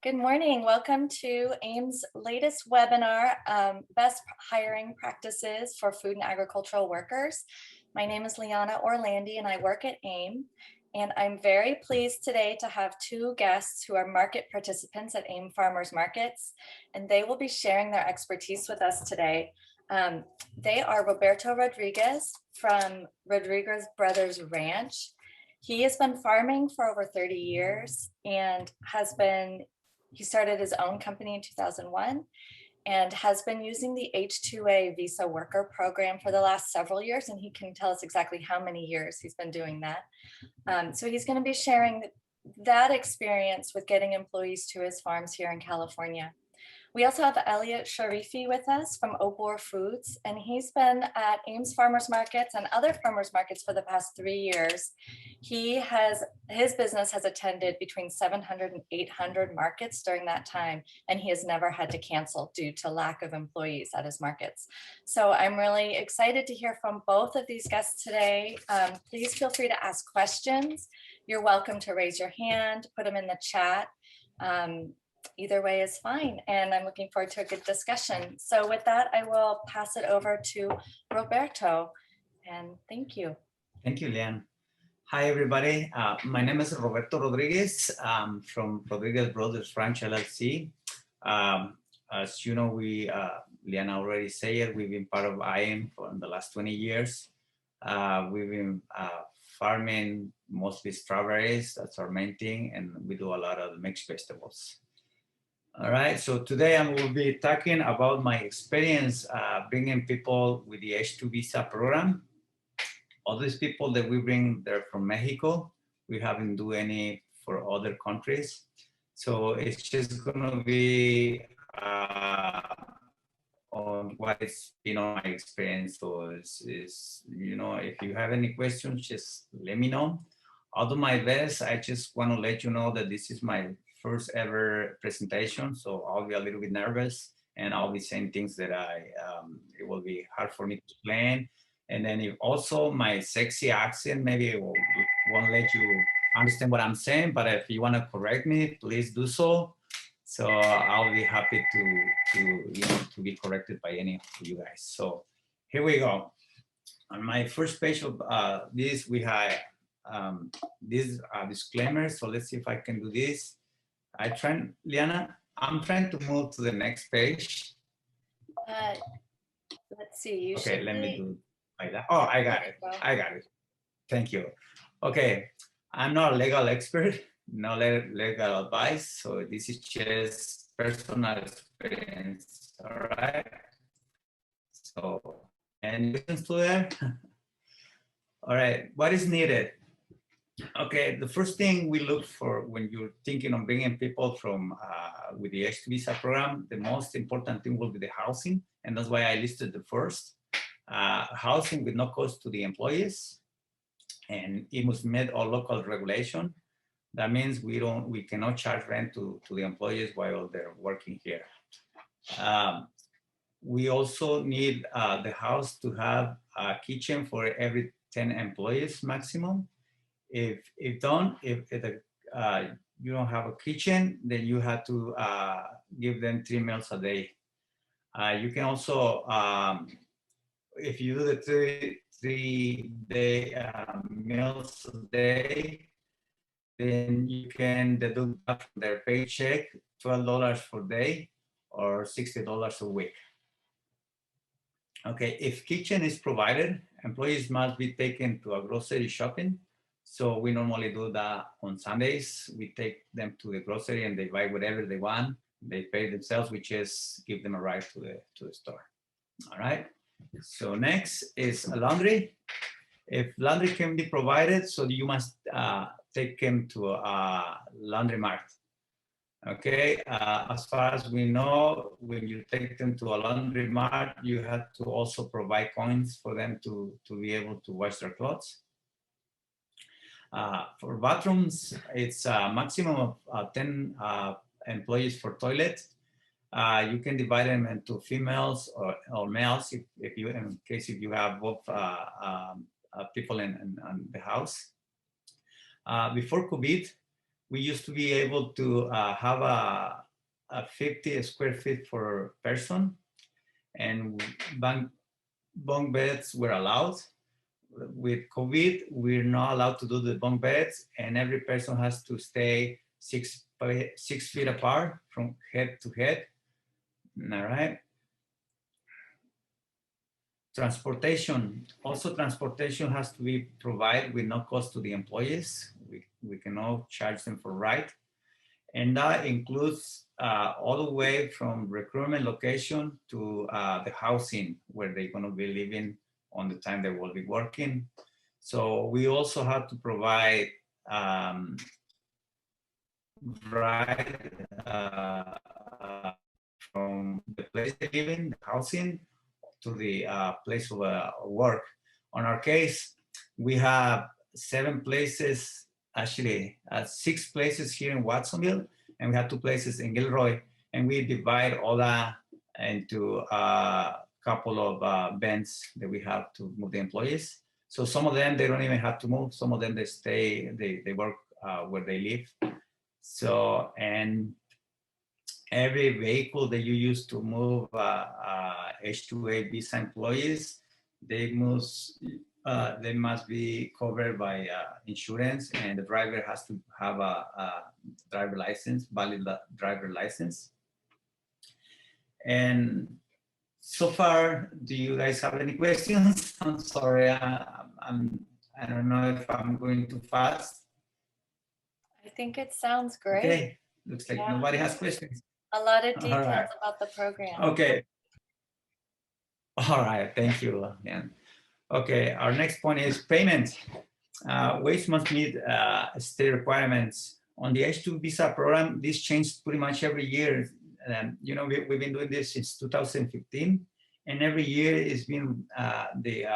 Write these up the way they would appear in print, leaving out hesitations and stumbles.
Good morning. Welcome to AIM's latest webinar, Best Hiring Practices for Food and Agricultural Workers. My name is Liana Orlandi and I work at AIM. And I'm very pleased today to have two guests who are market participants at AIM Farmers Markets, and they will be sharing their expertise with us today. They are Roberto Rodriguez from Rodriguez Brothers Ranch. He has been farming for over 30 years and he started his own company in 2001 and has been using the H2a Visa worker program for the last several years, and he can tell us exactly how many years he's been doing that. So he's going to be sharing that experience with getting employees to his farms here in California. We also have Elliot Sharifi with us from Obour Foods, and he's been at Ames Farmers Markets and other farmers markets for the past 3 years. His business has attended between 700 and 800 markets during that time, and he has never had to cancel due to lack of employees at his markets. So I'm really excited to hear from both of these guests today. Please feel free to ask questions. You're welcome to raise your hand, put them in the chat. Either way is fine, and I'm looking forward to a good discussion. So with that, I will pass it over to Roberto, and thank you. Thank you, Lian. Hi, everybody. My name is Roberto Rodriguez. I'm from Rodriguez Brothers Ranch, LLC. As you know, Liana already said it, we've been part of IM for the last 20 years. We've been farming mostly strawberries, that's our main thing, and we do a lot of mixed vegetables. All right, so today I will be talking about my experience bringing people with the H2a Visa program. All these people that we bring, they're from Mexico. We haven't do any for other countries. So it's just gonna be on what is, my experience. So is, if you have any questions, just let me know. I'll do my best. I just wanna let you know that this is my first ever presentation, so I'll be a little bit nervous and I'll be saying things that it will be hard for me to explain. And then if also my sexy accent maybe won't let you understand what I'm saying, but if you want to correct me, please do so. So I'll be happy to be corrected by any of you guys. So here we go. On my first page of this, we have this disclaimer. So let's see if I can do this. Liana, I'm trying to move to the next page. Let's see. Okay, let me do like that. Oh, I got it. I got it. Thank you. Okay, I'm not a legal expert, no legal advice. So this is just personal experience. All right. So, any questions to that? All right. What is needed? Okay, the first thing we look for when you're thinking of bringing people from with the H2a Visa program, the most important thing will be the housing, and that's why I listed the first. Housing with no cost to the employees, and it must meet all local regulation. That means we cannot charge rent to the employees while they're working here. We also need the house to have a kitchen for every 10 employees maximum. If you don't have a kitchen, then you have to give them 3 meals a day. You can also, if you do the three meals a day, then you can deduct from their paycheck $12 per day or $60 a week. Okay, if kitchen is provided, employees must be taken to a grocery shopping. So we normally do that on Sundays. We take them to the grocery and they buy whatever they want. They pay themselves. We just give them a ride to the store. All right. So next is a laundry. If laundry can be provided, so you must take them to a laundromat. Okay. As far as we know, when you take them to a laundromat, you have to also provide coins for them to be able to wash their clothes. For bathrooms, it's a maximum of 10 employees for toilet. You can divide them into females or males if you have both people in the house. Before COVID, we used to be able to have a 50 square feet per person, and bunk beds were allowed. With COVID, we're not allowed to do the bunk beds, and every person has to stay 6 feet apart from head to head. All right. Transportation. Also, transportation has to be provided with no cost to the employees. We cannot charge them for ride. And that includes all the way from recruitment location to the housing where they're going to be living on the time they will be working. So we also have to provide ride from the place they live in, the housing, to the place of work. On our case, we have 7 places, actually 6 places here in Watsonville, and we have 2 places in Gilroy, and we divide all that into a couple of vans that we have to move the employees. So some of them, they don't even have to move. Some of them, they stay, they work where they live. So, and every vehicle that you use to move H2a Visa employees, they must be covered by insurance, and the driver has to have a driver license, valid driver license. And so far, do you guys have any questions? I'm sorry, I don't know if I'm going too fast. I think it sounds great. Okay, looks like nobody has questions. A lot of details about the program. Okay. All right, thank you, Leanne. Okay, our next point is payment. Wage must meet state requirements. On the H2 visa program, this changes pretty much every year. You know, we've been doing this since 2015, and every year it's been the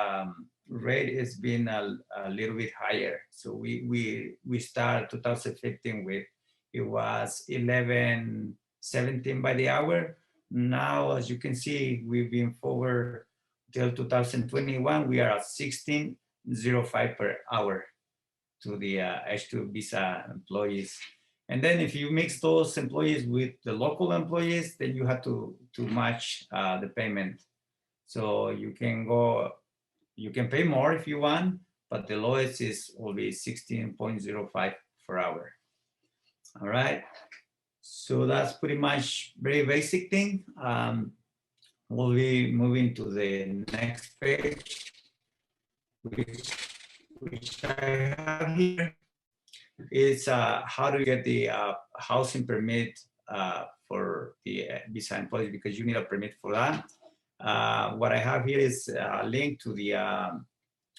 rate has been a little bit higher. So we started 2015 with, it was 11.17 by the hour. Now, as you can see, we've been forward till 2021. We are at 16.05 per hour to the H2 visa employees. And then if you mix those employees with the local employees, then you have to match the payment. So you can pay more if you want, but the lowest will be 16.05 per hour. All right. So that's pretty much very basic thing. We'll be moving to the next page, which I have here. Is how to get the housing permit for the visa employees, because you need a permit for that. What I have here is a link to the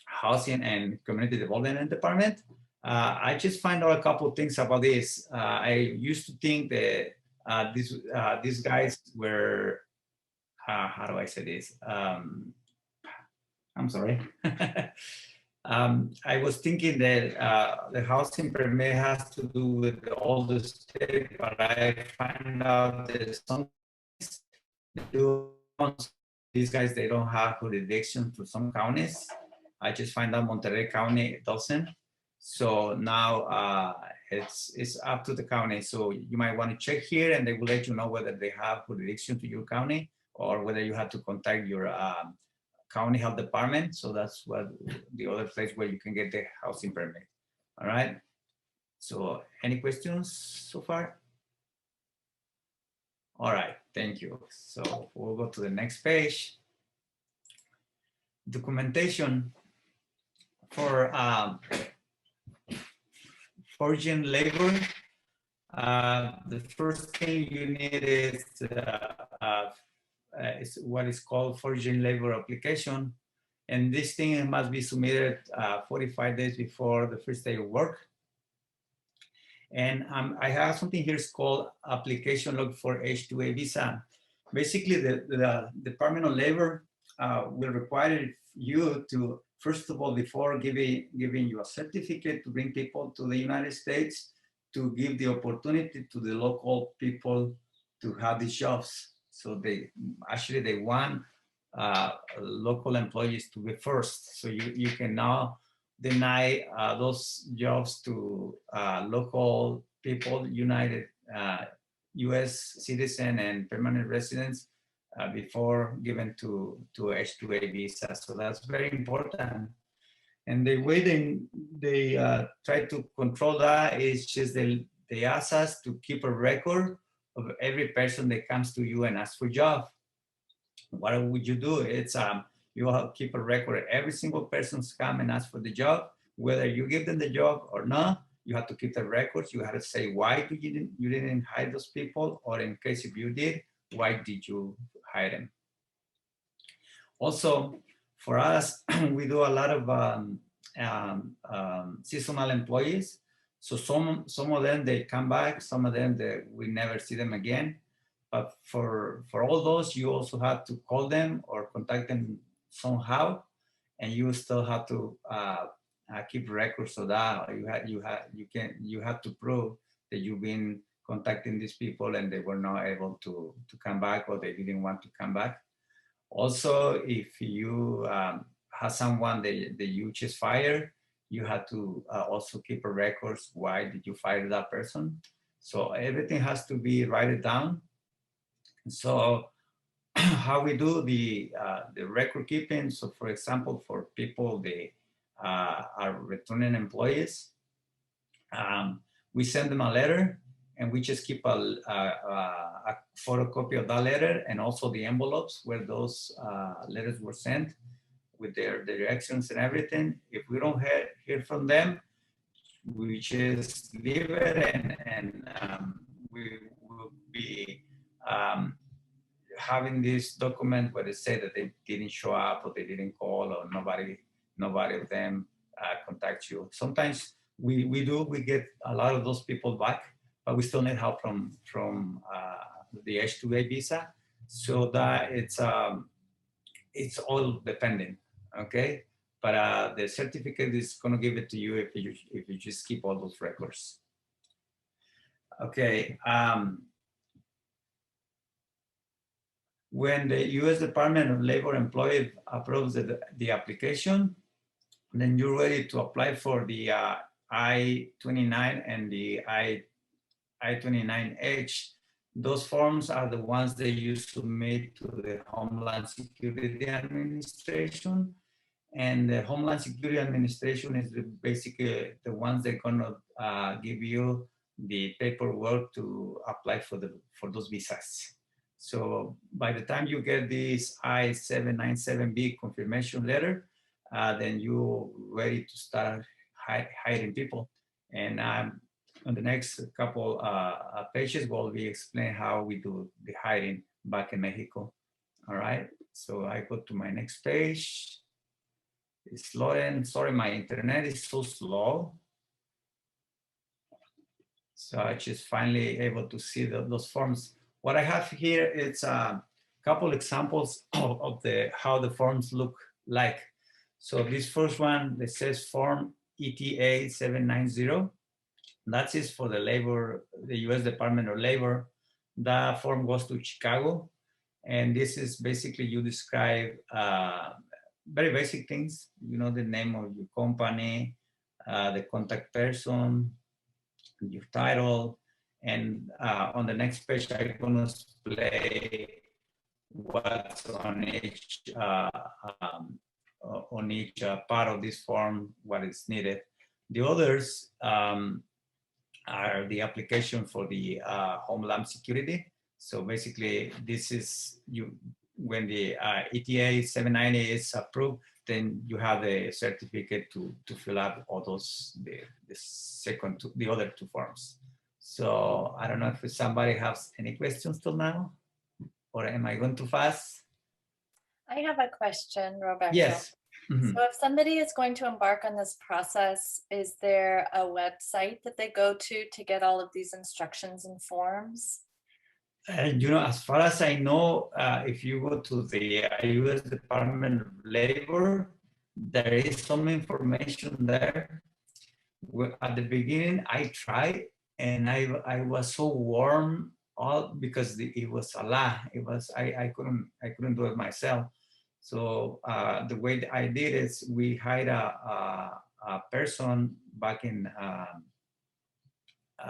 Housing and Community Development Department. I just find out a couple of things about this. I used to think that these guys were, how do I say this? I'm sorry. I was thinking that the housing permit has to do with all the state, but I find out that some these guys, they don't have jurisdiction to some counties. I just find out Monterey County doesn't. So now it's up to the county. So you might want to check here, and they will let you know whether they have jurisdiction to your county or whether you have to contact your county health department. So that's what the other place where you can get the housing permit. All right. So any questions so far? All right, thank you. So we'll go to the next page. Documentation for forging labor. The first thing you need is what is called forging labor application. And this thing must be submitted 45 days before the first day of work. And I have something here, it's called application log for H2a visa. Basically, the Department of Labor will require you to, first of all, before giving you a certificate to bring people to the United States, to give the opportunity to the local people to have these jobs. So they want local employees to be first. So you can now deny those jobs to local people, United U.S. citizen and permanent residents before given to H2a Visa. So that's very important. And the way they try to control that is just they ask us to keep a record of every person that comes to you and asks for a job. What would you do? It's you will keep a record. Every single person's come and ask for the job, whether you give them the job or not. You have to keep the records. You have to say why you didn't hire those people, or in case if you did, why did you hire them? Also, for us, we do a lot of seasonal employees. So some of them they come back, some of them we never see them again. But for all those, you also have to call them or contact them somehow, and you still have to keep records of that. You have to prove that you've been contacting these people and they were not able to come back, or they didn't want to come back. Also, if you have someone that you just fired, you have to also keep a records. Why did you fire that person? So everything has to be written down. So how we do the record keeping. So for example, for people they are returning employees, we send them a letter and we just keep a photocopy of that letter and also the envelopes where those letters were sent with their directions and everything. If we don't hear from them, we just leave it, and we will be having this document where they say that they didn't show up or they didn't call or nobody of them contacts you. Sometimes we get a lot of those people back, but we still need help from the H2a Visa, so that it's all dependent, okay? But the certificate is going to give it to you if you just keep all those records. Okay. When the U.S. Department of Labor employee approves the application, then you're ready to apply for the I-29 and the I-29H. Those forms are the ones that you submit to the Homeland Security Administration. And the Homeland Security Administration is basically the ones that are gonna give you the paperwork to apply for those visas. So by the time you get this I-797B confirmation letter, then you're ready to start hiring people. And on the next couple pages, we'll be explain how we do the hiring back in Mexico. All right, so I go to my next page. It's loading. Sorry, my internet is so slow. So I just finally able to see those forms. What I have here is a couple examples of how the forms look like. So this first one that says form ETA 790, that is for the U.S. Department of Labor. That form goes to Chicago, and this is basically you describe very basic things, you know, the name of your company, the contact person, your title, and on the next page, I'm gonna display what's on each part of this form, what is needed. The others are the application for the Homeland Security. So basically, this is when the ETA 790 is approved, then you have a certificate to fill out all those, the other two forms. So I don't know if somebody has any questions till now, or am I going too fast? I have a question, Roberto. Yes. Mm-hmm. So if somebody is going to embark on this process, is there a website that they go to get all of these instructions and forms? You know, as far as I know, if you go to the U.S. Department of Labor, there is some information there. At the beginning, I tried, and I was so warm because it was a lot. I couldn't do it myself. So the way I did is we hired a a person back in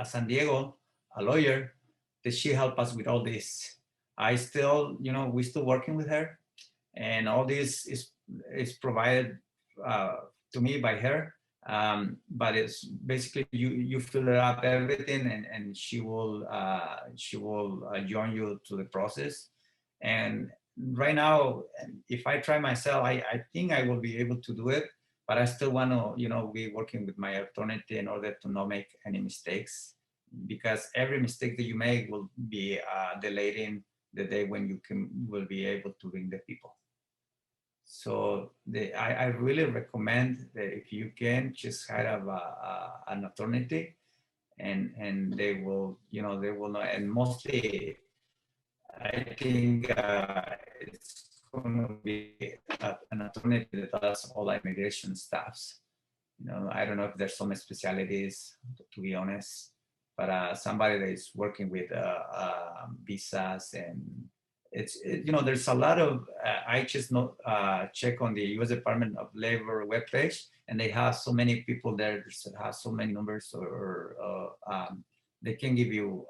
San Diego, a lawyer, that she helped us with all this. I still, we're still working with her, and all this is provided to me by her. But it's basically you fill up everything, and she will join you to the process. And right now, if I try myself, I think I will be able to do it, but I still want to be working with my attorney in order to not make any mistakes, because every mistake that you make will be delaying the day when you will be able to bring the people. So I really recommend that if you can, just hire an attorney, and they will know. And mostly, I think it's going to be an attorney that does all immigration stuffs. I don't know if there's some specialities, to be honest, but somebody that is working with visas, and there's a lot of, I just check on the U.S. Department of Labor webpage, and they have so many people there that have so many numbers, or they can give you,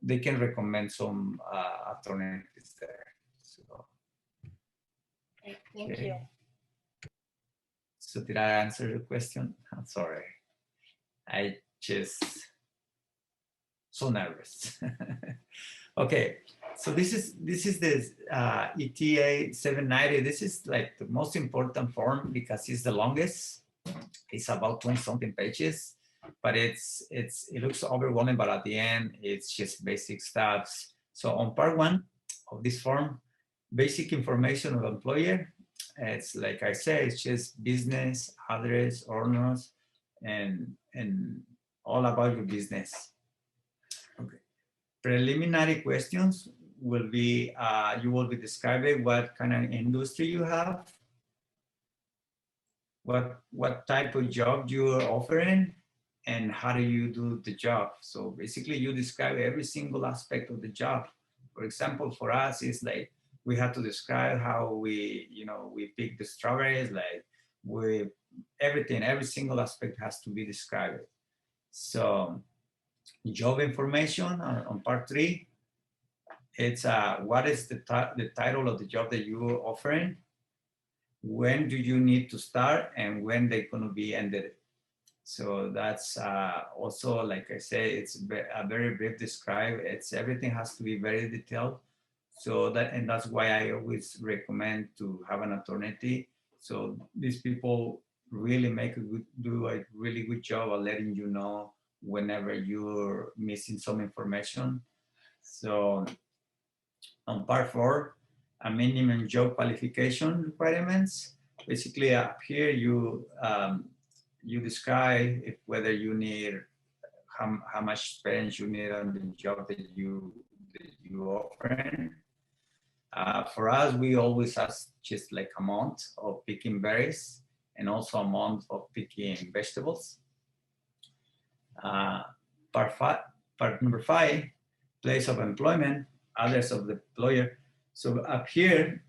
they can recommend some attorneys there. So, Great, thank you. So did I answer your question? I'm sorry. I just so nervous. Okay, so this is the ETA 790. This is like the most important form because it's the longest. It's about 20 something pages, but it looks overwhelming, but at the end it's just basic stuff. So on part 1 of this form, basic information of employer. It's like I said, it's just business, address, owners, and all about your business. Okay. Preliminary questions will be, you will be describing what kind of industry you have, what type of job you are offering, and how do you do the job. So basically you describe every single aspect of the job. For example, for us, it's like, we have to describe how we pick the strawberries, like every single aspect has to be described. So job information on part 3, it's what is the title of the job that you are offering, when do you need to start, and when they're going to be ended. So that's also, like I say, it's a very brief describe. Everything has to be very detailed. So that's why I always recommend to have an attorney. So these people really do a really good job of letting you know whenever you're missing some information. So on part 4, a minimum job qualification requirements. Basically up here you describe whether you need how much experience you need on the job that you offer. For us, we always ask just like a month of picking berries and also a month of picking vegetables. Part number 5, place of employment, address of the employer. So up here,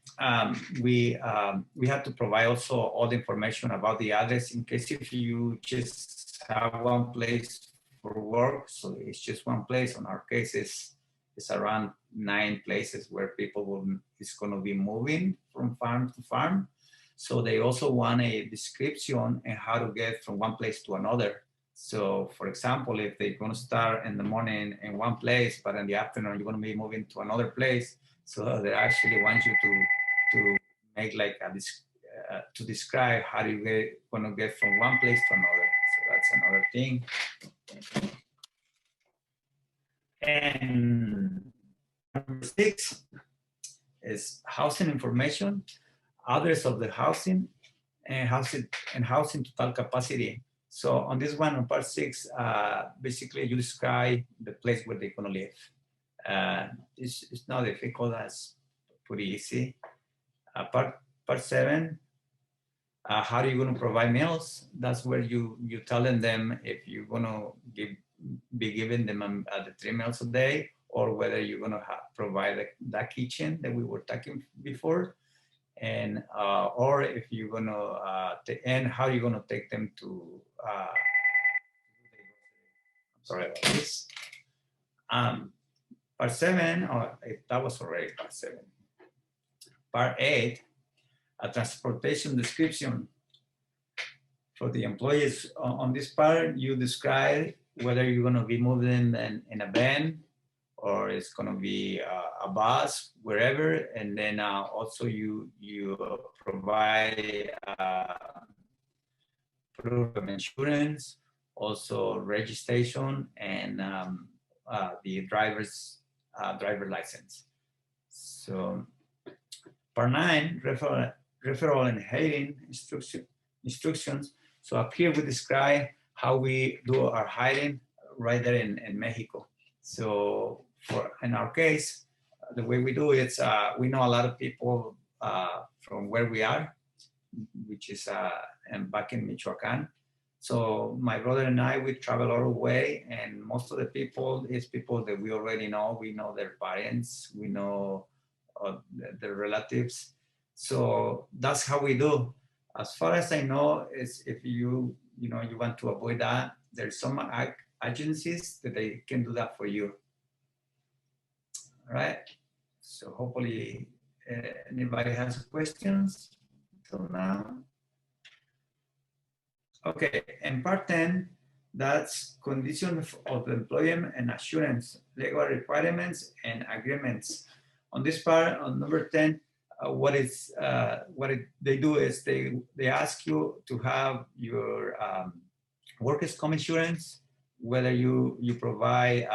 we have to provide also all the information about the address in case if you just have one place for work. So it's just one place. In our case, it's around 9 places where people is going to be moving from farm to farm. So they also want a description on how to get from one place to another. So for example, if they're going to start in the morning in one place, but in the afternoon, you're going to be moving to another place. So they actually want you to make like to describe how you're going to get from one place to another. So that's another thing. And number 6 is housing information, address of the housing, and housing total capacity. So on this one, on part 6, basically you describe the place where they're going to live. It's not difficult, that's pretty easy. Part 7, how are you going to provide meals? That's where you telling them if you're going to be giving them the 3 meals a day, or whether you're going to provide that kitchen that we were talking before. and or if you're gonna and how you're gonna take them to. Sorry about this. Part 7, or that was already part 7. Part 8, a transportation description. For the employees on this part, you describe whether you're going to be moving in a van or it's going to be a bus, wherever. And then also you provide proof of insurance, also registration, and the driver license. So part 9, referral and hiring instructions. So up here we describe how we do our hiring right there in Mexico. So in our case, the way we do it, we know a lot of people from where we are, which is back in Michoacan. So my brother and I, we travel all the way, and most of the people is people that we already know. We know their parents, we know their relatives. So that's how we do. As far as I know, is if you want to avoid that, there's some agencies that they can do that for you. All right. So hopefully anybody has questions until now. Okay, and part 10, that's conditions of employment and assurance, legal requirements and agreements. On this part, on number 10, they do is they ask you to have your workers' comp insurance, whether you provide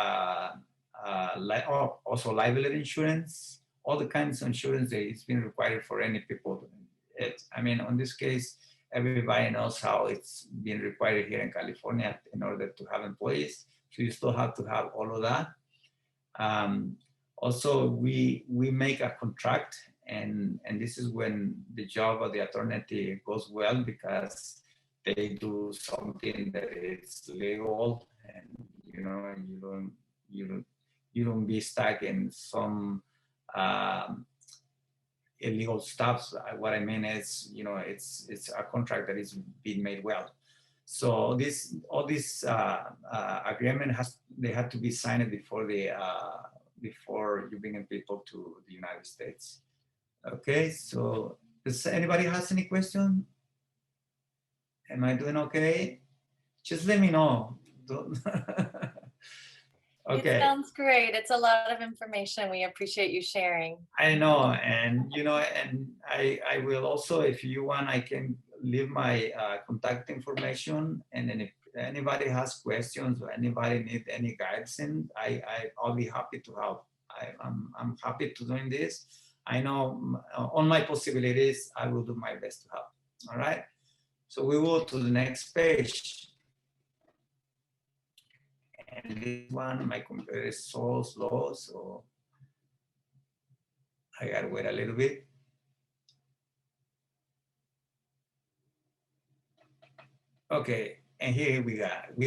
also liability insurance, all the kinds of insurance that it's been required for any people. I mean, on this case, everybody knows how it's been required here in California in order to have employees. So you still have to have all of that. Also, we make a contract, and this is when the job of the attorney goes well, because they do something that is legal, and you don't be stuck in some illegal stuff. What I mean is, it's a contract that is being made well. So all this agreement they have to be signed before you bring in people to the United States. Okay, so does anybody has any question? Am I doing okay? Just let me know. Okay. It sounds great. It's a lot of information. We appreciate you sharing. I know, and and I will also, if you want, I can leave my contact information, and then if anybody has questions or anybody need any guidance, I'll be happy to help. I'm happy to doing this. I know on my possibilities, I will do my best to help. All right. So we go to the next page. And this one, my computer is so slow, so I gotta wait a little bit. Okay, and here we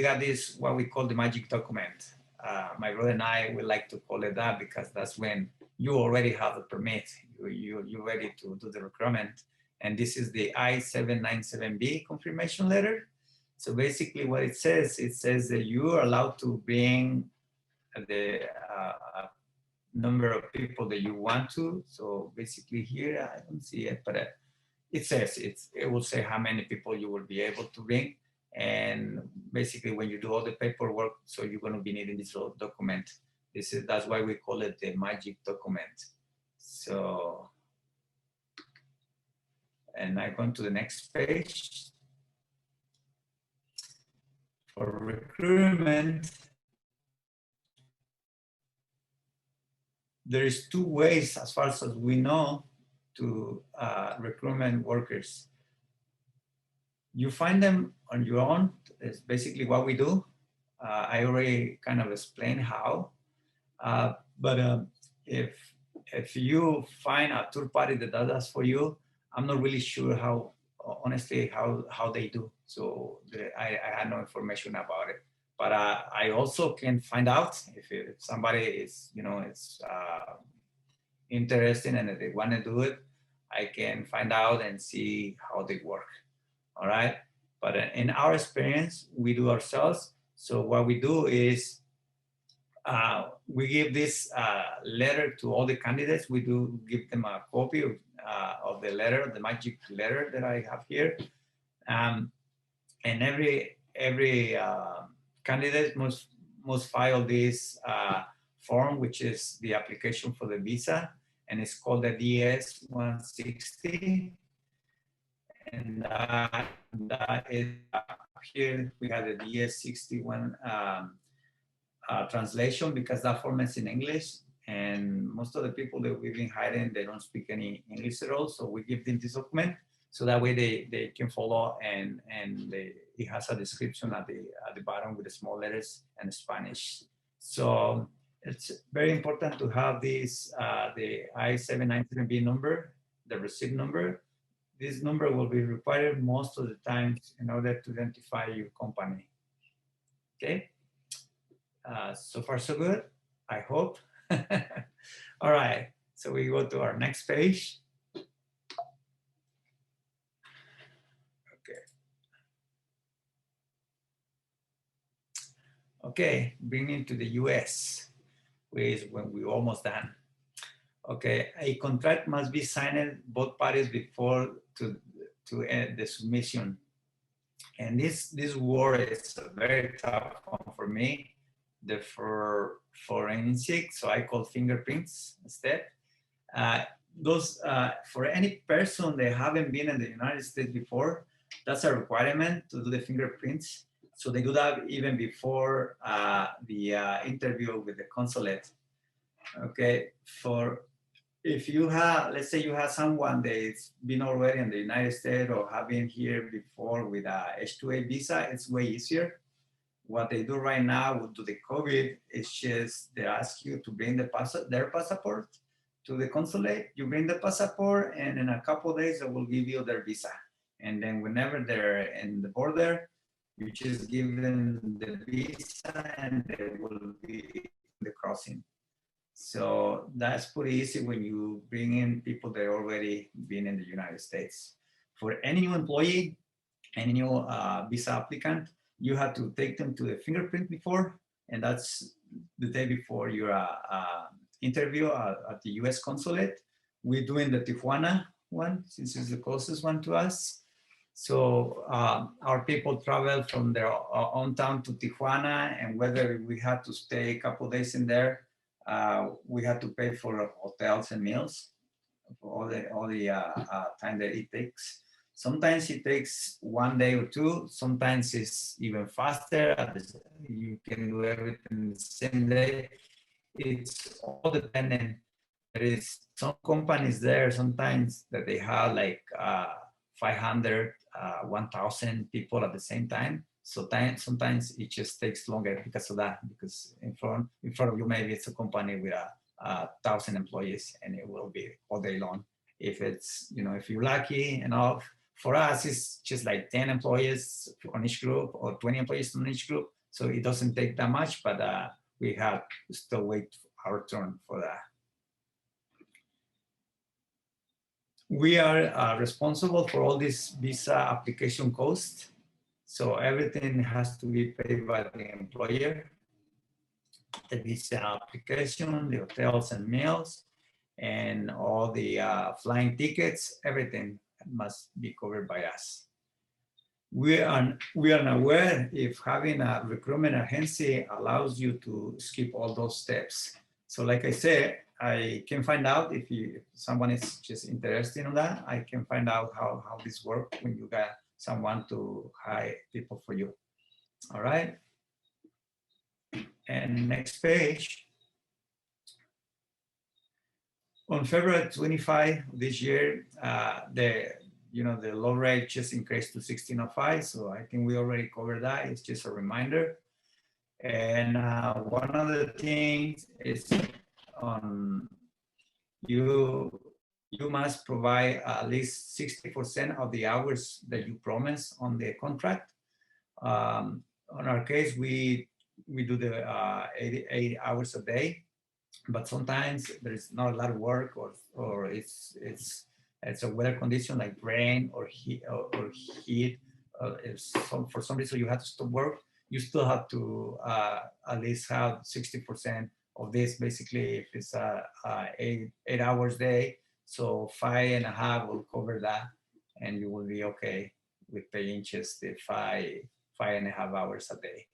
got this, what we call the magic document. My brother and I would like to call it that, because that's when you already have the permit, you're ready to do the recruitment. And this is the I-797B confirmation letter. So basically what it says that you are allowed to bring the number of people that you want to. So basically here, I don't see it, but it says, it will say how many people you will be able to bring. And basically when you do all the paperwork, so you're going to be needing this little document. That's why we call it the magic document. So, and I go to the next page. For recruitment, there is 2 ways, as far as we know, to recruitment workers. You find them on your own. It's basically what we do. I already kind of explained how. But if you find a third party that does that for you, I'm not really sure how, honestly, how they do. So I had no information about it. But I also can find out if somebody is, it's interested and they want to do it. I can find out and see how they work. All right. But in our experience, we do ourselves. So what we do is we give this letter to all the candidates. We do give them a copy of the letter, the magic letter that I have here. And every candidate must file this form, which is the application for the visa, and it's called the DS 160. And that is here we have the DS 61 translation, because that form is in English, and most of the people that we've been hiring, they don't speak any English at all. So we give them this document, so that way they can follow, and it has a description at the bottom with the small letters and Spanish. So it's very important to have this, the I-797B number, the receipt number. This number will be required most of the times in order to identify your company. Okay. So far, so good, I hope. All right, so we go to our next page. Okay, bringing to the US, which is when we're almost done. Okay, a contract must be signed both parties before to the submission. And this word is a very tough one for me, the forensic, so I call fingerprints instead. Those, for any person that haven't been in the United States before, that's a requirement to do the fingerprints. So they do that even before the interview with the consulate. Okay, if you have, let's say you have someone that's been already in the United States or have been here before with a H2a Visa, it's way easier. What they do right now with the COVID is just they ask you to bring their passport to the consulate. You bring the passport, and in a couple of days, they will give you their visa. And then whenever they're in the border, you just give them the visa, and they will be the crossing. So that's pretty easy when you bring in people that already been in the United States. For any new employee, any new visa applicant, you have to take them to the fingerprint before, and that's the day before your interview at the US consulate. We're doing the Tijuana one, since it's the closest one to us. So our people travel from their own town to Tijuana, and whether we have to stay a couple of days in there, we have to pay for hotels and meals for all the time that it takes. Sometimes it takes 1 day or two. Sometimes it's even faster. You can do everything the same day. It's all dependent. There is some companies there sometimes that they have like 500, 1,000 people at the same time. So sometimes it just takes longer because of that. Because in front of you, maybe it's a company with 1,000 employees, and it will be all day long. If it's, if you're lucky enough. For us, it's just like 10 employees on each group or 20 employees on each group. So it doesn't take that much, but we have to still wait our turn for that. We are responsible for all this visa application cost. So everything has to be paid by the employer. The visa application, the hotels and meals, and all the flying tickets, everything must be covered by us. We are unaware if having a recruitment agency allows you to skip all those steps. So like I said, I can find out if someone is just interested in that, I can find out how this works when you got someone to hire people for you. All right. And next page. On February 25 this year, the low rate just increased to 1605. So I think we already covered that. It's just a reminder. And one of the things is you must provide at least 60% of the hours that you promise on the contract. On our case, we do the 8 hours a day. But sometimes there's not a lot of work, or it's It's a weather condition like rain or heat, if for some reason you have to stop work, you still have to at least have 60% of this. Basically, if it's a 8 hours day, so 5.5 will cover that, and you will be okay with paying just the 5.5 hours a day.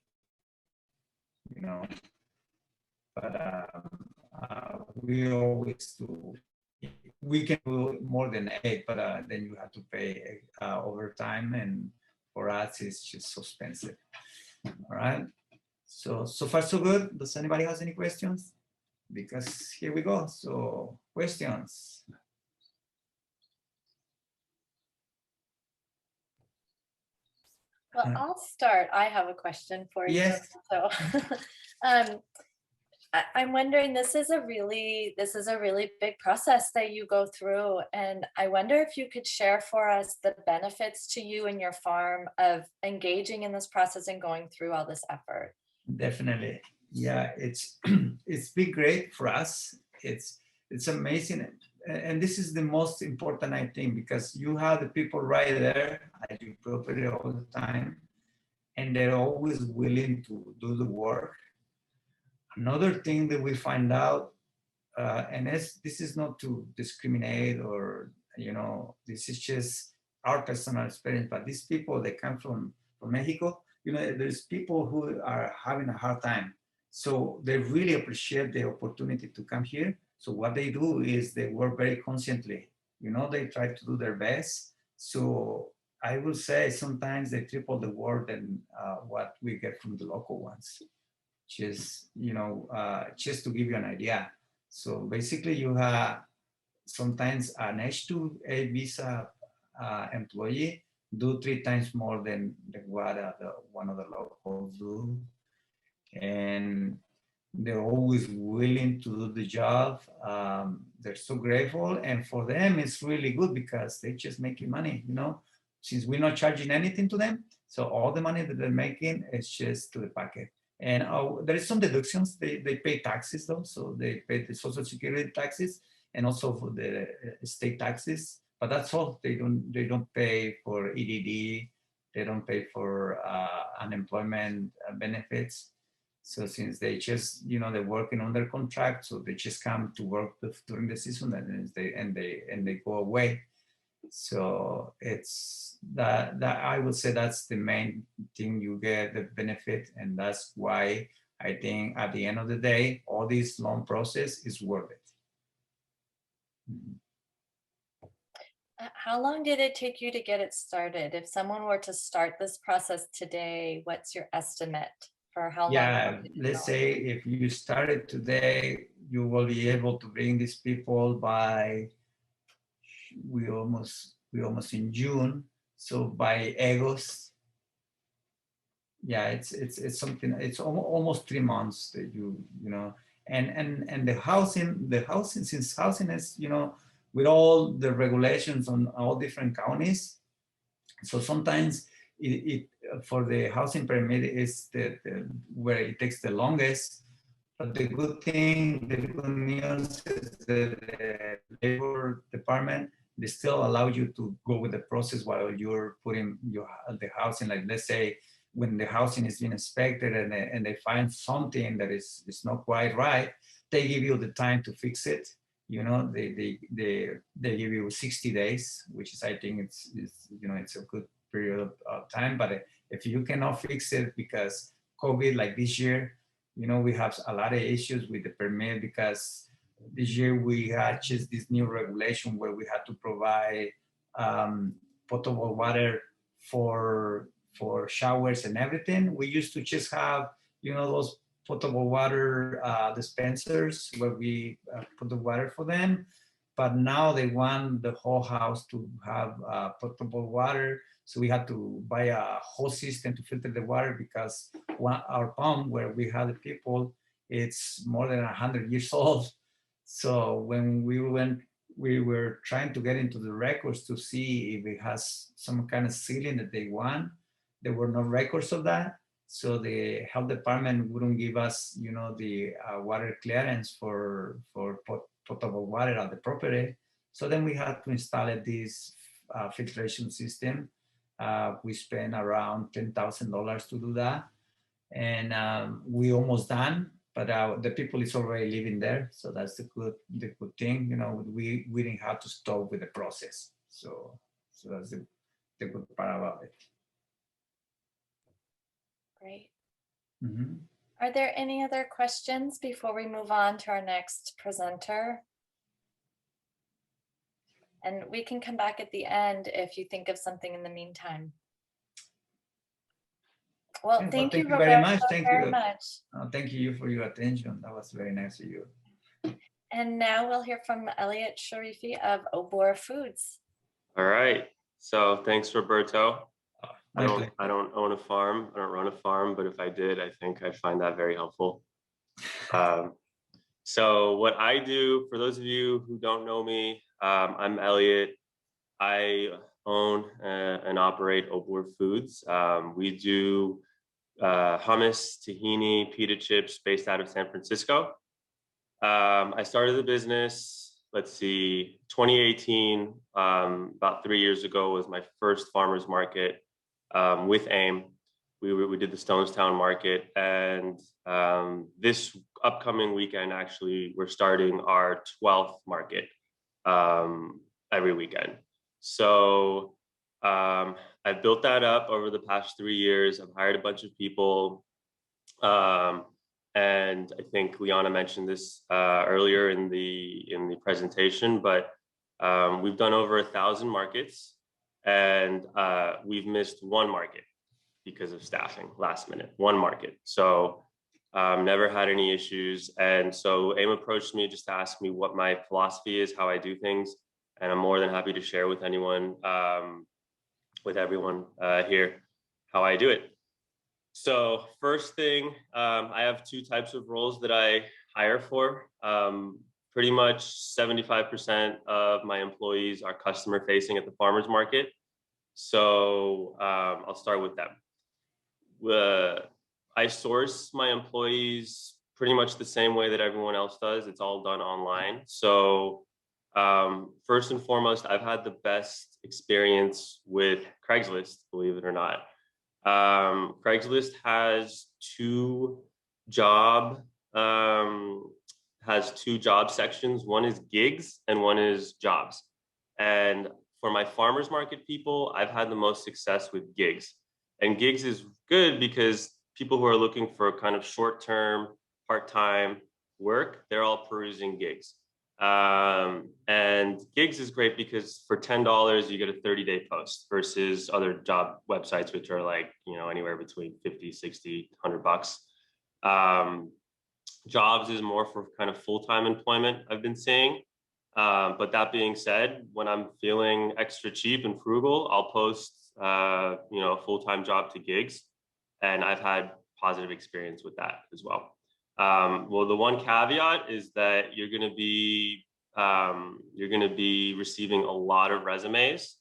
You know, but we always do. We can do more than 8, but then you have to pay overtime, and for us, it's just so expensive. All right. So far so good. Does anybody has any questions? Because here we go. So questions. Well, I'll start. I have a question for you. Yes. So I'm wondering, this is a really big process that you go through. And I wonder if you could share for us the benefits to you and your farm of engaging in this process and going through all this effort. Definitely. Yeah, it's it's been great for us. It's amazing. And this is the most important, I think, because you have the people right there at your property all the time, and they're always willing to do the work. Another thing that we find out, and this is not to discriminate or, this is just our personal experience, but these people, they come from Mexico, there's people who are having a hard time. So they really appreciate the opportunity to come here. So what they do is they work very consciently, they try to do their best. So I will say sometimes they triple the work than what we get from the local ones. Just to give you an idea. So basically you have sometimes an H2a Visa employee do 3 times more than what one of the locals do. And they're always willing to do the job. They're so grateful. And for them, it's really good because they're just making money, since we're not charging anything to them. So all the money that they're making is just to the pocket. And there is some deductions. They pay taxes though. So they pay the Social Security taxes and also for the state taxes. But that's all. They don't pay for EDD. They don't pay for unemployment benefits. So since they just, they're working on their contract, so they just come to work during the season and they go away. So it's that I would say that's the main thing you get the benefit, and that's why I think at the end of the day, all this long process is worth it. How long did it take you to get it started? If someone were to start this process today, what's your estimate for how long? Yeah, let's say if you started today, you will be able to bring these people by we almost in June. So by August, yeah, it's something. It's almost 3 months that and the housing since housing is with all the regulations on all different counties. So sometimes it for the housing permit is where it takes the longest. But the good news is that the labor department, they still allow you to go with the process while you're putting the housing. Like let's say when the housing is being inspected and they find something that is not quite right, they give you the time to fix it. They give you 60 days, which is I think it's a good period of time. But if you cannot fix it because COVID, like this year, we have a lot of issues with the permit because this year we had just this new regulation where we had to provide potable water for showers and everything. We used to just have, those potable water dispensers where we put the water for them. But now they want the whole house to have potable water. So we had to buy a whole system to filter the water because our pump where we had the people, it's more than 100 years old. So when we were trying to get into the records to see if it has some kind of sealing that they want. There were no records of that. So the health department wouldn't give us, the water clearance for potable water at the property. So then we had to install this filtration system. We spent around $10,000 to do that. And we almost done, but the people is already living there. So that's the good thing. You know, we didn't have to stop with the process. So that's the good part about it. Great. Mm-hmm. Are there any other questions before we move on to our next presenter? And we can come back at the end if you think of something in the meantime. Well, thank you very much. Very much. Thank you for your attention. That was very nice of you. And now we'll hear from Elliot Sharifi of Obour Foods. All right. So thanks, Roberto. I Okay. don't own a farm. I don't run a farm, but if I did, I think I'd find that very helpful. So what I do, for those of you who don't know me, I'm Elliot. I own and operate Obour Foods. We do hummus, tahini, pita chips based out of San Francisco. I started the business, let's see, 2018, about 3 years ago was my first farmer's market with AIM. We did the Stonestown market, and this upcoming weekend, actually, we're starting our 12th market every weekend. So I built that up over the past 3 years. I've hired a bunch of people. And I think Liana mentioned this earlier in the presentation, but we've done over 1,000 markets, and we've missed one market because of staffing, last minute, one market. So never had any issues. And so AIM approached me just to ask me what my philosophy is, how I do things. And I'm more than happy to share with anyone, with everyone here, how I do it. So first thing, I have 2 types of roles that I hire for. Pretty much 75% of my employees are customer facing at the farmer's market. So I'll start with them. I source my employees pretty much the same way that everyone else does. It's all done online. So first and foremost, I've had the best experience with Craigslist, believe it or not. Craigslist has two job sections. One is gigs and one is jobs. And for my farmers market people, I've had the most success with gigs. And gigs is good because people who are looking for kind of short-term, part-time work, they're all perusing gigs. And gigs is great because for $10, you get a 30-day post versus other job websites, which are like, you know, anywhere between 50, 60, 100 bucks. Jobs is more for kind of full-time employment, I've been seeing. But that being said, when I'm feeling extra cheap and frugal, I'll post, you know, a full-time job to gigs. And I've had positive experience with that as well. Well, the one caveat is that you're going to be receiving a lot of resumes.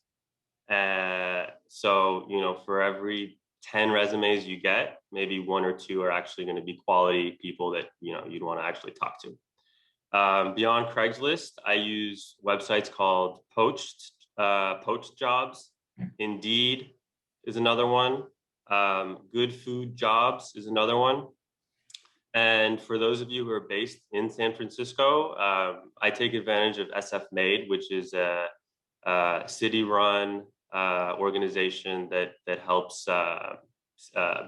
So, you know, for every 10 resumes you get, maybe 1 or 2 are actually going to be quality people that, you know, you'd want to actually talk to. Beyond Craigslist, I use websites called Poached Jobs. Indeed is another one. Good Food Jobs is another one. And for those of you who are based in San Francisco, I take advantage of SF Made, which is a city-run organization that helps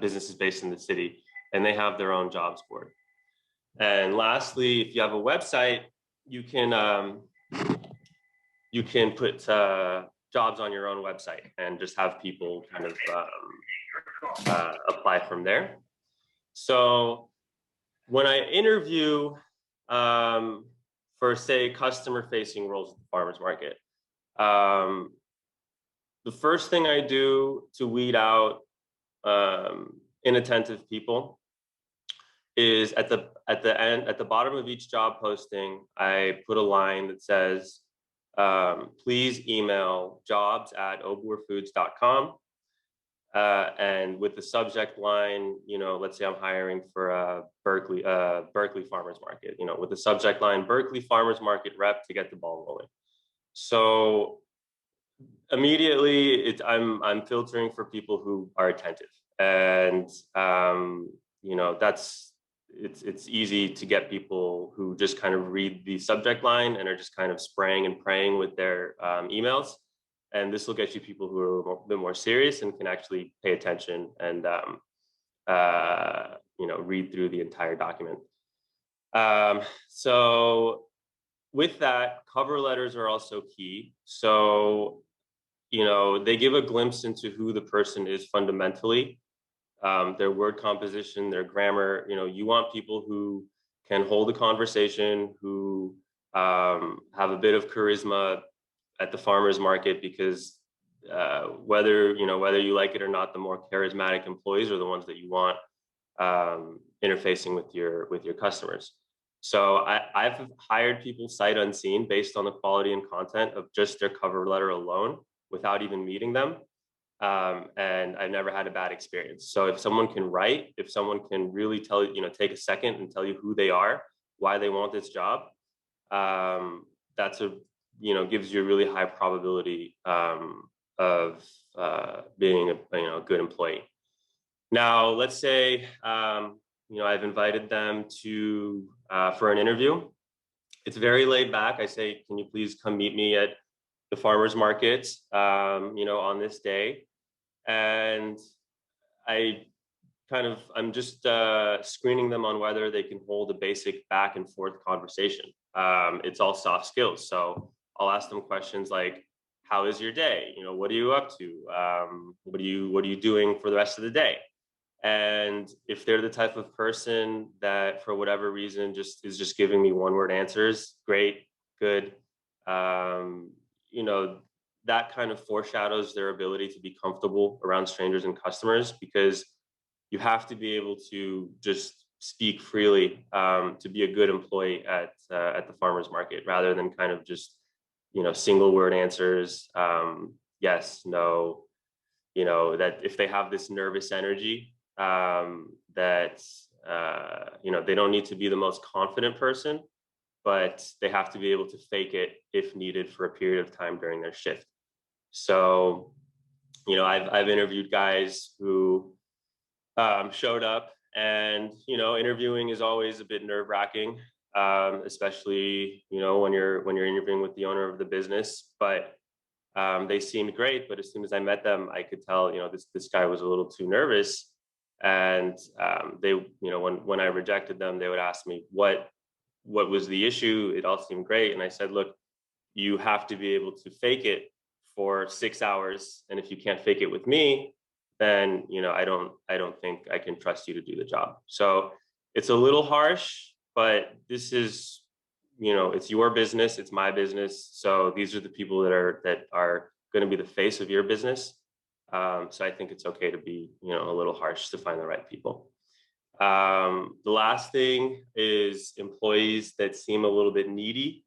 businesses based in the city, and they have their own jobs board. And lastly, if you have a website, you can put jobs on your own website and just have people kind of apply from there. So when I interview for, say, customer-facing roles at the farmer's market, the first thing I do to weed out inattentive people is at the bottom of each job posting, I put a line that says, please email jobs@obourfoods.com. And with the subject line, you know, let's say I'm hiring for a Berkeley Farmers Market, you know, with the subject line, Berkeley Farmers Market rep to get the ball rolling. So immediately, I'm filtering for people who are attentive, and you know, it's easy to get people who just kind of read the subject line and are just kind of spraying and praying with their emails. And this will get you people who are a bit more serious and can actually pay attention and you know, read through the entire document. So with that, cover letters are also key. So, you know, they give a glimpse into who the person is fundamentally, their word composition, their grammar. You know, you want people who can hold a conversation, who have a bit of charisma at the farmer's market, because whether you like it or not, the more charismatic employees are the ones that you want interfacing with your customers. So I've hired people sight unseen based on the quality and content of just their cover letter alone, without even meeting them. And I've never had a bad experience. So if someone can write, if someone can really tell you, take a second and tell you who they are, why they want this job, that's gives you a really high probability of being a good employee. Now, let's say I've invited them to for an interview. It's very laid back. I say, can you please come meet me at the farmers market, on this day? And I'm just screening them on whether they can hold a basic back and forth conversation. It's all soft skills. So I'll ask them questions like, how is your day? What are you up to? What are you doing for the rest of the day? And if they're the type of person that, for whatever reason, is just giving me one-word answers, great, good. That kind of foreshadows their ability to be comfortable around strangers and customers, because you have to be able to just speak freely to be a good employee at the farmers market, rather than kind of just single word answers, yes, no. That if they have this nervous energy, that they don't need to be the most confident person, but they have to be able to fake it if needed for a period of time during their shift. So, I've interviewed guys who showed up, and interviewing is always a bit nerve-wracking, especially when you're interviewing with the owner of the business. But they seemed great, but as soon as I met them, I could tell this guy was a little too nervous. And they, when I rejected them, they would ask me what was the issue. It all seemed great, and I said, look, you have to be able to fake it for 6 hours, and if you can't fake it with me, then I don't think I can trust you to do the job. So it's a little harsh, but this is it's your business, it's my business. So these are the people that are going to be the face of your business. So I think it's okay to be a little harsh to find the right people. The last thing is employees that seem a little bit needy,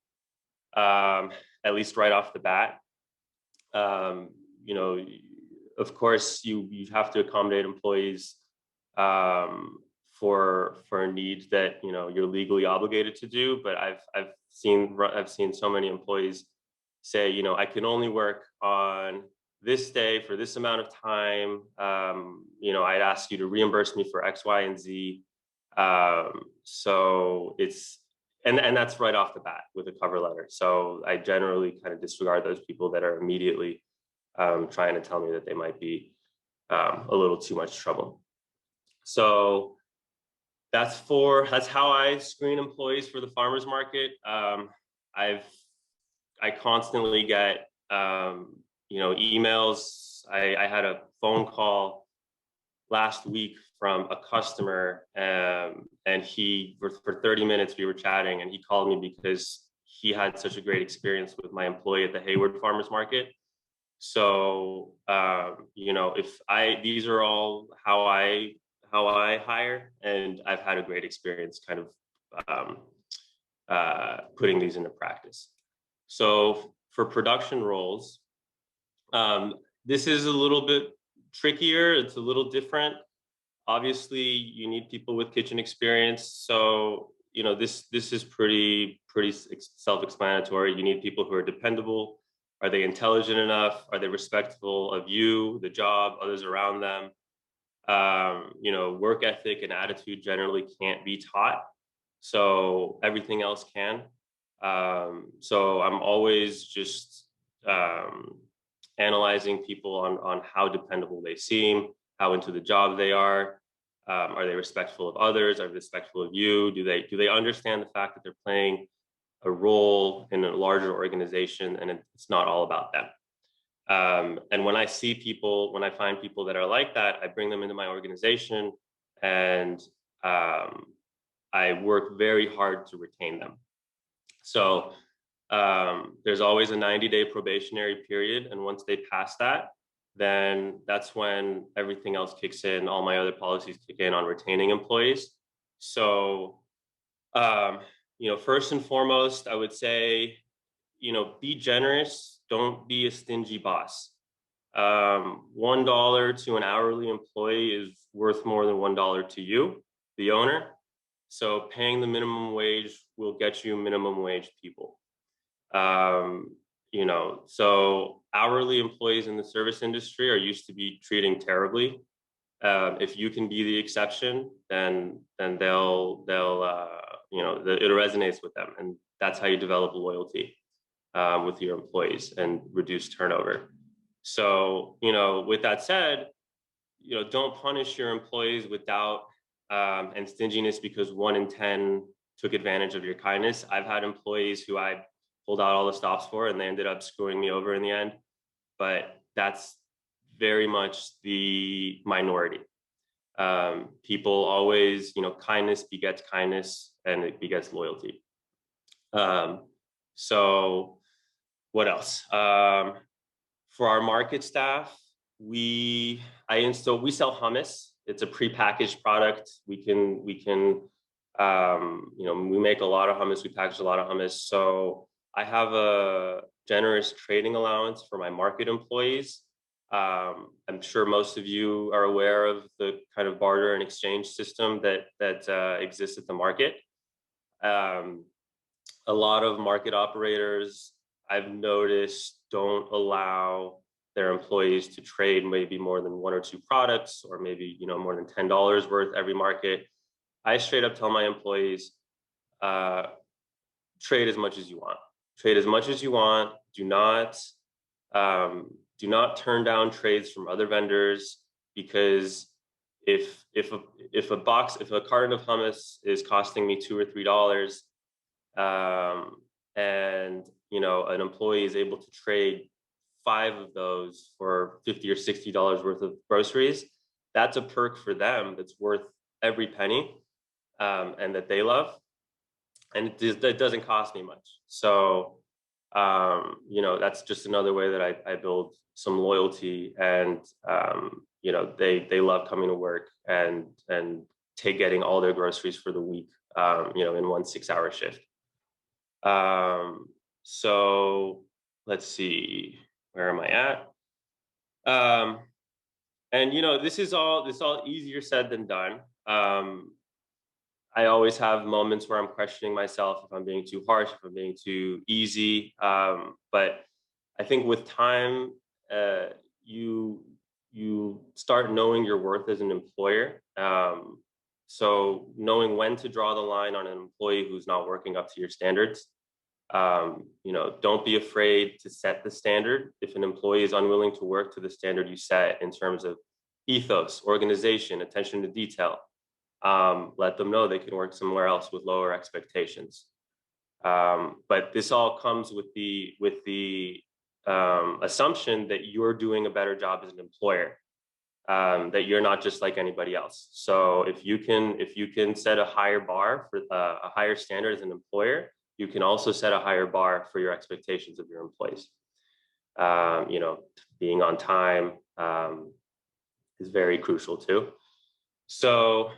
at least right off the bat. Of course, you have to accommodate employees for needs that you're legally obligated to do. But I've seen so many employees say, I can only work on this day for this amount of time. I'd ask you to reimburse me for X, Y, and Z. So it's and that's right off the bat with a cover letter. So I generally kind of disregard those people that are immediately trying to tell me that they might be a little too much trouble. So that's how I screen employees for the farmers market. I constantly get emails. I had a phone call last week from a customer, and for 30 minutes we were chatting, and he called me because he had such a great experience with my employee at the Hayward Farmers Market. So these are all how I hire, and I've had a great experience kind of putting these into practice. So for production roles, this is a little bit trickier. It's a little different. Obviously, you need people with kitchen experience. So this is pretty self-explanatory. You need people who are dependable, Are they intelligent enough? Are they respectful of you, the job, others around them? Work ethic and attitude generally can't be taught, so everything else can. So I'm always just analyzing people on how dependable they seem, how into the job they are. Are they respectful of others? Are they respectful of you? Do they understand the fact that they're playing a role in a larger organization and it's not all about them? And when I find people that are like that, I bring them into my organization, and I work very hard to retain them. So there's always a 90-day probationary period. And once they pass that, then that's when everything else kicks in. All my other policies kick in on retaining employees. So, first and foremost, I would say, be generous. Don't be a stingy boss. $1 to an hourly employee is worth more than $1 to you, the owner. So paying the minimum wage will get you minimum wage people. So hourly employees in the service industry are used to be treating terribly. If you can be the exception, then it resonates with them, and that's how you develop loyalty with your employees and reduce turnover. So, with that said, don't punish your employees without and stinginess because 1 in 10 took advantage of your kindness. I've had employees who I pulled out all the stops for, and they ended up screwing me over in the end. But that's very much the minority. People always, kindness begets kindness, and it begets loyalty. So what else? For our market staff, we sell hummus. It's a prepackaged product. We make a lot of hummus. We package a lot of hummus. So I have a generous trading allowance for my market employees. I'm sure most of you are aware of the kind of barter and exchange system that exists at the market. A lot of market operators, I've noticed, don't allow their employees to trade maybe more than 1 or 2 products, or maybe more than $10 worth every market. I straight up tell my employees, trade as much as you want. Trade as much as you want. Do not turn down trades from other vendors, because if a carton of hummus is costing me $2 or $3, and an employee is able to trade 5 of those for $50 or $60 worth of groceries, that's a perk for them that's worth every penny, and that they love, and it doesn't cost me much. So that's just another way that I build some loyalty, and they love coming to work and getting all their groceries for the week, in one 6-hour shift. So let's see, where am I at? And this is all easier said than done. I always have moments where I'm questioning myself if I'm being too harsh, if I'm being too easy. But I think with time, you start knowing your worth as an employer. So knowing when to draw the line on an employee who's not working up to your standards. Don't be afraid to set the standard. If an employee is unwilling to work to the standard you set in terms of ethos, organization, attention to detail, let them know they can work somewhere else with lower expectations. But this all comes with the assumption that you're doing a better job as an employer, that you're not just like anybody else. So if you can set a higher bar for a higher standard as an employer, you can also set a higher bar for your expectations of your employees. Being on time is very crucial too. So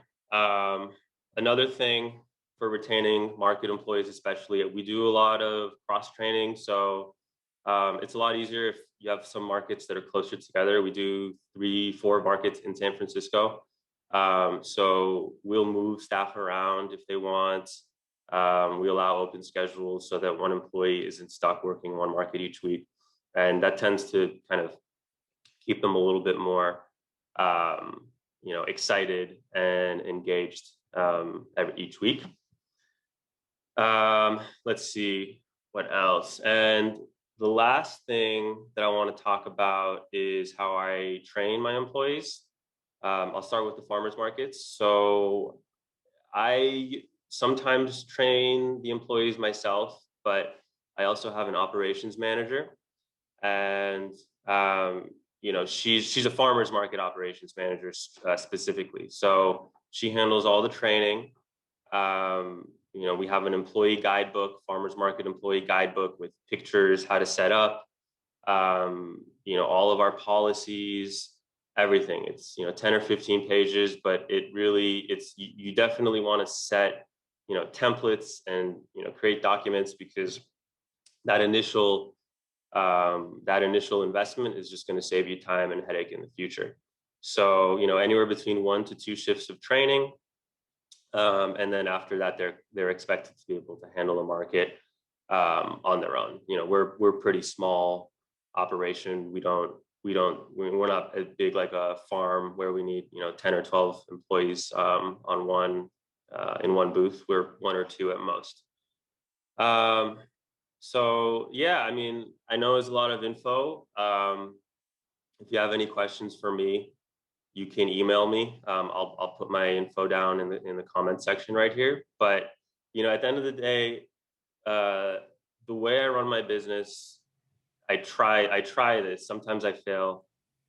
another thing for retaining market employees, especially, we do a lot of cross-training. So it's a lot easier if you have some markets that are closer together. We do 3-4 markets in San Francisco. So we'll move staff around if they want. We allow open schedules so that one employee isn't stuck working one market each week. And that tends to kind of keep them a little bit more, excited and engaged each week. Let's see what else. And the last thing that I want to talk about is how I train my employees. I'll start with the farmers markets. So I sometimes train the employees myself, but I also have an operations manager, and she's a farmers market operations manager specifically. So she handles all the training. We have an employee guidebook, farmers market employee guidebook with pictures, how to set up, all of our policies, everything. It's 10 or 15 pages, but you definitely want to set templates and create documents, because that initial investment is just going to save you time and headache in the future. So anywhere between 1 to 2 shifts of training, and then after that they're expected to be able to handle the market on their own. We're pretty small operation. We're not as big like a farm where we need 10 or 12 employees in one booth. We're 1 or 2 at most. So yeah, I mean, I know it's a lot of info. If you have any questions for me, you can email me. I'll put my info down in the comment section right here. But at the end of the day, the way I run my business, I try this. Sometimes I fail,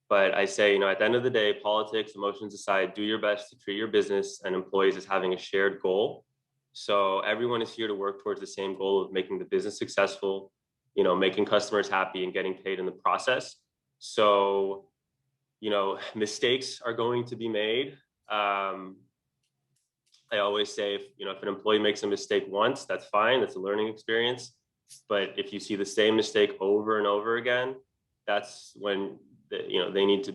but I say, at the end of the day, politics, emotions aside, do your best to treat your business and employees as having a shared goal. So everyone is here to work towards the same goal of making the business successful, making customers happy and getting paid in the process. So, mistakes are going to be made. I always say, if an employee makes a mistake once, that's fine. That's a learning experience. But if you see the same mistake over and over again, that's when they need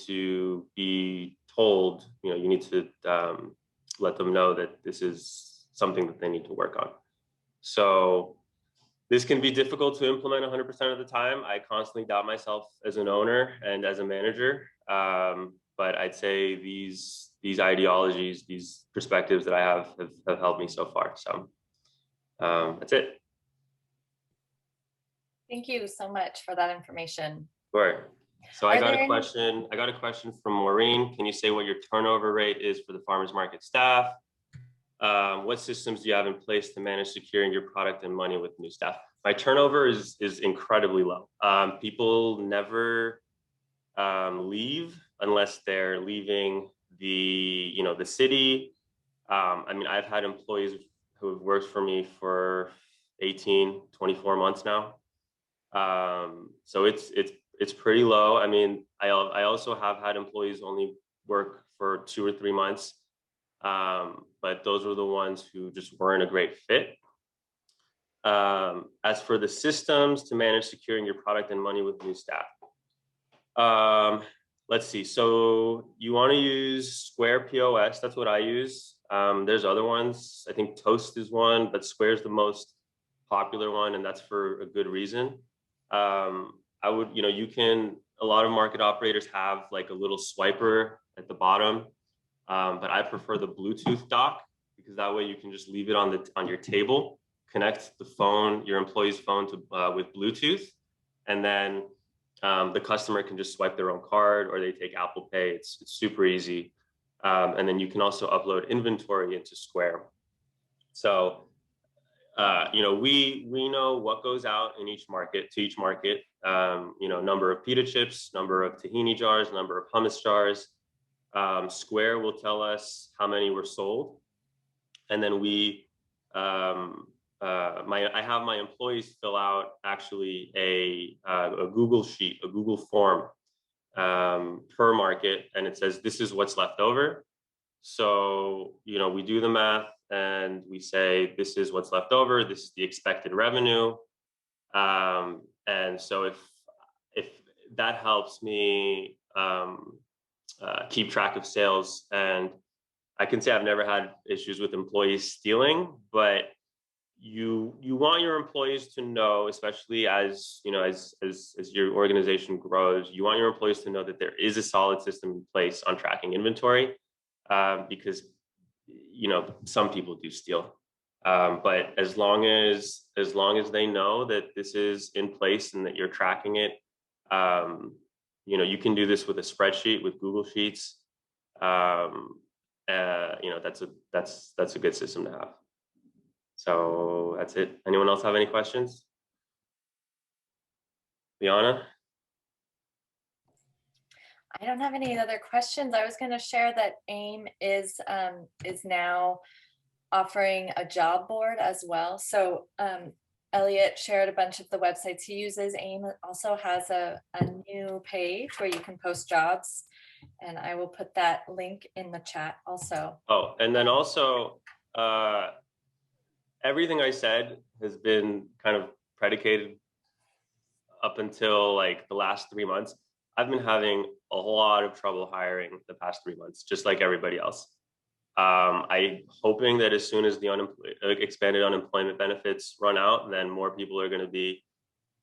to be told. You need to let them know that this is something that they need to work on. So this can be difficult to implement 100% of the time. I constantly doubt myself as an owner and as a manager. But I'd say these ideologies, these perspectives that I have helped me so far. So that's it. Thank you so much for that information. Sure. So I got a question from Maureen. Can you say what your turnover rate is for the farmers market staff? What systems do you have in place to manage securing your product and money with new staff? My turnover is incredibly low. People never leave unless they're leaving the city. I've had employees who have worked for me for 18, 24 months now. So it's pretty low. I also have had employees only work for 2 or 3 months. But those were the ones who just weren't a great fit. As for the systems to manage securing your product and money with new staff, let's see. So you want to use Square POS. That's what I use. There's other ones. I think Toast is one, but Square is the most popular one, and that's for a good reason. A lot of market operators have like a little swiper at the bottom. But I prefer the Bluetooth dock, because that way you can just leave it on your table, connect your employee's phone with Bluetooth, and then the customer can just swipe their own card, or they take Apple Pay. It's super easy. And then you can also upload inventory into Square. So we know what goes out in each market, number of pita chips, number of tahini jars, number of hummus jars. Square will tell us how many were sold, and then I have my employees fill out actually a Google sheet, a Google form per market, and it says this is what's left over. So we do the math and we say this is what's left over. This is the expected revenue, and so if that helps me keep track of sales. And I can say I've never had issues with employees stealing, but you want your employees to know, especially as you know, as your organization grows, you want your employees to know that there is a solid system in place on tracking inventory, because you know some people do steal. But as long as they know that this is in place and that you're tracking it, you know, you can do this with a spreadsheet, with Google Sheets. You know, that's a good system to have. So that's it. Anyone else have any questions? Liana? I don't have any other questions. I was going to share that AIM is now offering a job board as well. So Elliot shared a bunch of the websites he uses. AIM also has a new page where you can post jobs, and I will put that link in the chat also. Oh, and then also, everything I said has been kind of predicated up until like the last 3 months. I've been having a lot of trouble hiring the past 3 months, just like everybody else. I'm hoping that as soon as the expanded unemployment benefits run out, then more people are going to be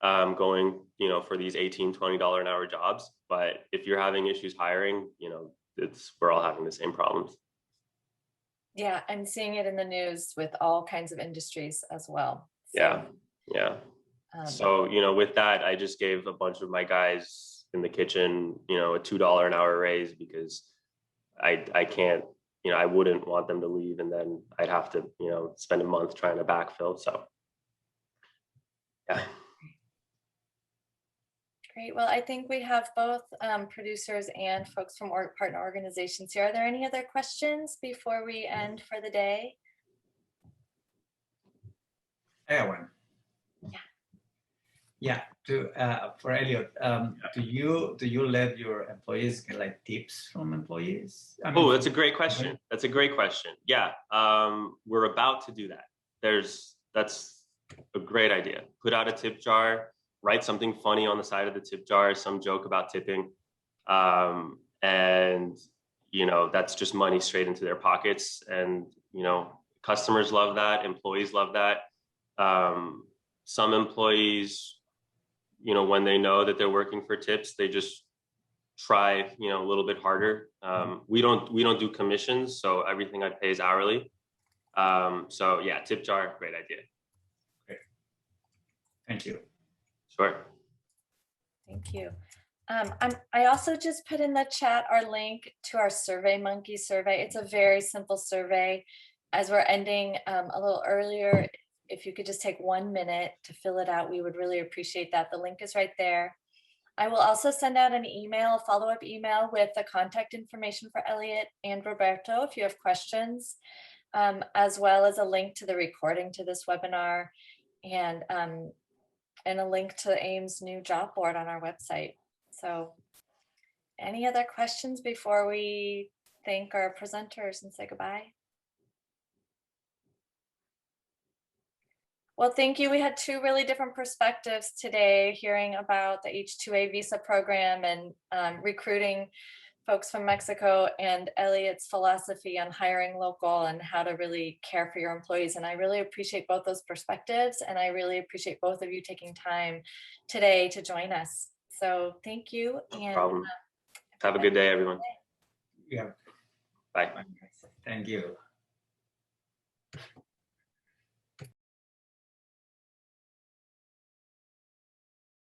going, you know, for these $18, $20 an hour jobs. But if you're having issues hiring, you know, we're all having the same problems. Yeah, I'm seeing it in the news with all kinds of industries as well. So, yeah. So, you know, with that, I just gave a bunch of my guys in the kitchen, you know, a $2 an hour raise, because I can't, you know, I wouldn't want them to leave and then I'd have to, you know, spend a month trying to backfill. So, yeah. Great. Well, I think we have both producers and folks from partner organizations here. Are there any other questions before we end for the day? I have one. Yeah. For Elliot, do you let your employees get like tips from employees? I mean, that's a great question. That's a great question. Yeah, we're about to do that. That's a great idea. Put out a tip jar. Write something funny on the side of the tip jar, some joke about tipping, and you know that's just money straight into their pockets. And you know, customers love that. Employees love that. Some employees, you know, when they know that they're working for tips, they just try, you know, a little bit harder. We don't do commissions, so everything I pay is hourly. So yeah, tip jar, great idea. Great. Thank you. Sure. Thank you. I also just put in the chat our link to our Surveymonkey survey. It's a very simple survey. As we're ending a little earlier, if you could just take 1 minute to fill it out, we would really appreciate that. The link is right there. I will also send out an email, a follow-up email with the contact information for Elliot and Roberto if you have questions, as well as a link to the recording to this webinar, and a link to AIM's new job board on our website. So any other questions before we thank our presenters and say goodbye? Well, thank you. We had two really different perspectives today, hearing about the H2a Visa program and recruiting folks from Mexico, and Elliot's philosophy on hiring local and how to really care for your employees. And I really appreciate both those perspectives, and I really appreciate both of you taking time today to join us. So thank you. No problem. Have a good day, everyone. Yeah. Bye. Thank you.